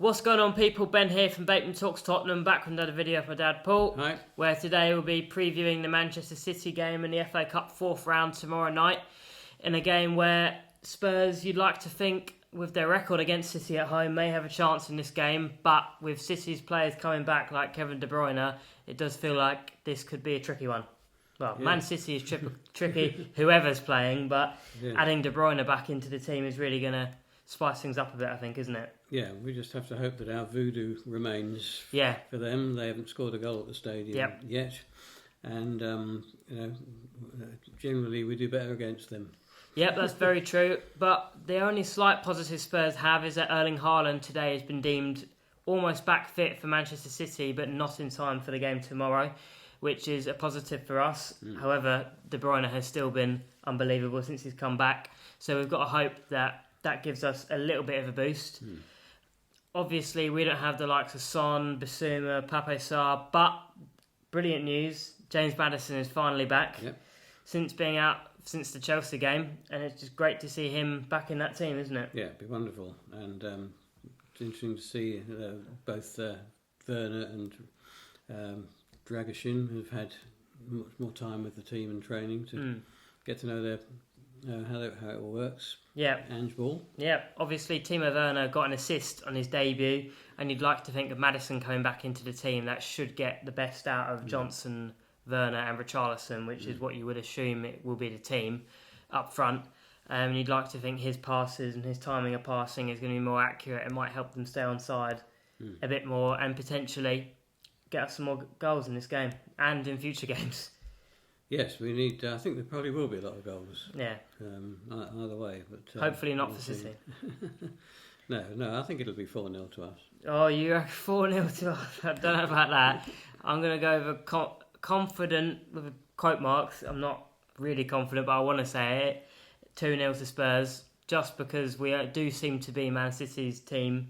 What's going on, people? Ben here from Bateman Talks Tottenham, back with another video for Dad Paul. Hi. Where today we'll be previewing the Manchester City game in the FA Cup fourth round tomorrow night, in a game where Spurs, you'd like to think, with their record against City at home, may have a chance in this game, but with City's players coming back like Kevin De Bruyne, it does feel like this could be a tricky one. Well, yeah. Man City is tricky, whoever's playing, but adding De Bruyne back into the team is really going to spice things up a bit, I think, isn't it? Yeah, we just have to hope that our voodoo remains for them. They haven't scored a goal at the stadium yet, and generally we do better against them. Yep, that's very true. But the only slight positive Spurs have is that Erling Haaland today has been deemed almost back fit for Manchester City, but not in time for the game tomorrow, which is a positive for us. However, De Bruyne has still been unbelievable since he's come back. So we've got to hope that gives us a little bit of a boost. Obviously, we don't have the likes of Son, Bissouma, Pape Sarr, but brilliant news, James Maddison is finally back since being out since the Chelsea game, and it's just great to see him back in that team, isn't it? Yeah, it'd be wonderful, and it's interesting to see both Werner and Dragusin, who've had much more time with the team and training to get to know their how it all works. Yeah. Ange Ball. Yeah. Obviously, Timo Werner got an assist on his debut, and you'd like to think of Maddison coming back into the team, that should get the best out of Johnson, Werner and Richarlison, which is what you would assume it will be the team up front. And you'd like to think his passes and his timing of passing is going to be more accurate and might help them stay on side a bit more and potentially get us some more goals in this game and in future games. Yes, we need. I think there probably will be a lot of goals. Yeah. Either way, but hopefully not for City. No. I think it'll be 4-0 to us. Oh, you're 4-0 to us. I don't know about that. I'm going to go over confident with quote marks. I'm not really confident, but I want to say it. 2-0 to Spurs, just because we do seem to be Man City's team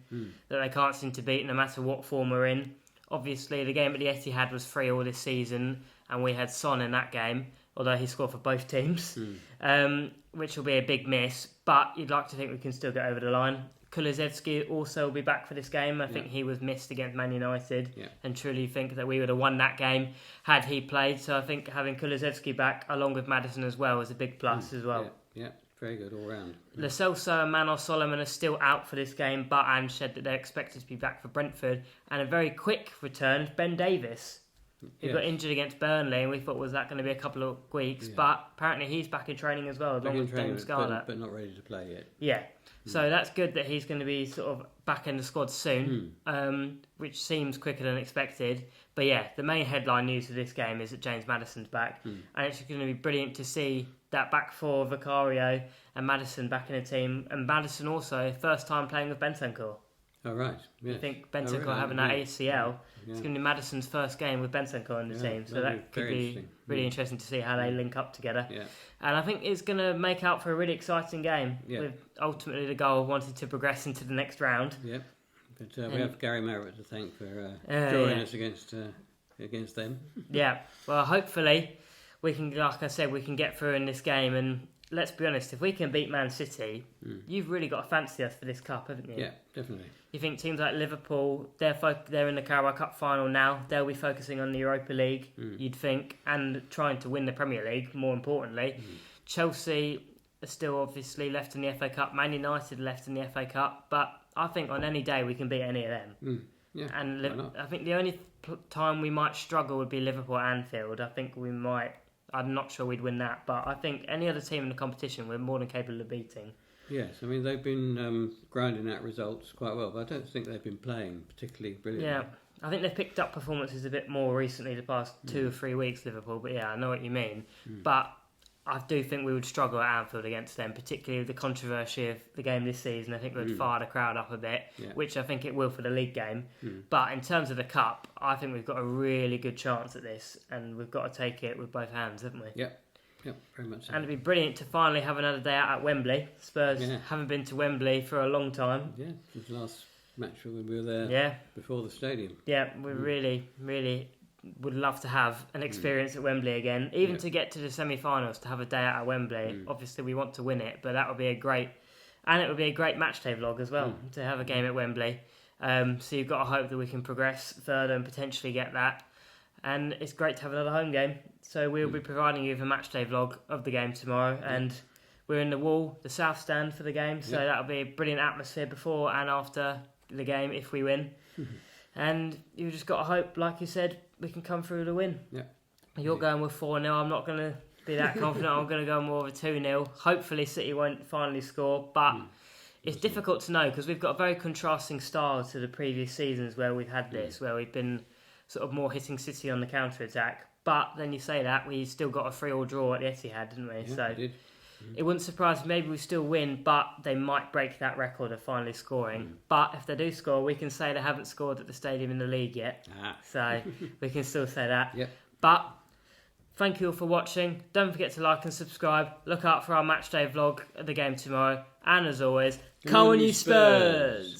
that they can't seem to beat no matter what form we're in. Obviously, the game at the Etihad was 3-3 this season, and we had Son in that game, although he scored for both teams, which will be a big miss. But you'd like to think we can still get over the line. Kulusevski also will be back for this game. I think he was missed against Man United, and truly think that we would have won that game had he played. So I think having Kulusevski back, along with Maddison as well, is a big plus as well. Yeah, very good all round. Lo Celso and Manos Solomon are still out for this game, but Ange said that they're expected to be back for Brentford. And a very quick return, Ben Davies, who got injured against Burnley, and we thought, was that going to be a couple of weeks? But apparently he's back in training as well, along with James Scarlett. But not ready to play yet. Yeah, so that's good that he's going to be sort of back in the squad soon, which seems quicker than expected. But yeah, the main headline news of this game is that James Maddison's back, and it's going to be brilliant to see that back four, Vicario and Maddison back in the team, and Maddison also first time playing with Bentancur. Oh, right. Yes. I think Bentancur having that ACL. It's going to be Maddison's first game with Bentancur in the team, so that could be really interesting to see how they link up together. Yeah. And I think it's going to make out for a really exciting game, with ultimately the goal of wanting to progress into the next round. Yeah, but we have Gary Merritt to thank for drawing us against them. Yeah, well, hopefully we can, like I said, we can get through in this game. And let's be honest, if we can beat Man City, you've really got to fancy us for this cup, haven't you? Yeah, definitely. You think teams like Liverpool, they're in the Carabao Cup final now, they'll be focusing on the Europa League, you'd think, and trying to win the Premier League, more importantly. Chelsea are still obviously left in the FA Cup, Man United left in the FA Cup, but I think on any day we can beat any of them. Yeah, and I think the only time we might struggle would be Liverpool at Anfield. I think we might, I'm not sure we'd win that, but I think any other team in the competition we're more than capable of beating. Yes, I mean, they've been grinding out results quite well, but I don't think they've been playing particularly brilliantly. Yeah, I think they've picked up performances a bit more recently, the past 2 or 3 weeks, Liverpool, but yeah, I know what you mean. But I do think we would struggle at Anfield against them, particularly with the controversy of the game this season. I think we'd fire the crowd up a bit, which I think it will for the league game. But in terms of the cup, I think we've got a really good chance at this, and we've got to take it with both hands, haven't we? Yeah, very much so. And it'd be brilliant to finally have another day out at Wembley. Spurs haven't been to Wembley for a long time. Yeah, since the last match when we were there before the stadium. Yeah, we really, really would love to have an experience at Wembley again. Even to get to the semi-finals, to have a day out at Wembley. Obviously, we want to win it, but that would be a great... And it would be a great matchday vlog as well, to have a game at Wembley. So you've got to hope that we can progress further and potentially get that. And it's great to have another home game. So we'll be providing you with a matchday vlog of the game tomorrow. And we're in the South Stand for the game. So that'll be a brilliant atmosphere before and after the game if we win. And you've just got to hope, like you said, we can come through with a win. Yeah. You're going with 4-0. I'm not going to be that confident. I'm going to go more of a 2-0. Hopefully City won't finally score. But it's difficult to know because we've got a very contrasting style to the previous seasons where we've had this, where we've been sort of more hitting City on the counter-attack. But then you say that, we still got a 3-3 draw at the Etihad, didn't we? Yeah, So we did. it wouldn't surprise me. Maybe we still win, but they might break that record of finally scoring. But if they do score, we can say they haven't scored at the stadium in the league yet. So we can still say that. Yep. But thank you all for watching. Don't forget to like and subscribe. Look out for our matchday vlog at the game tomorrow. And as always, come on you Spurs!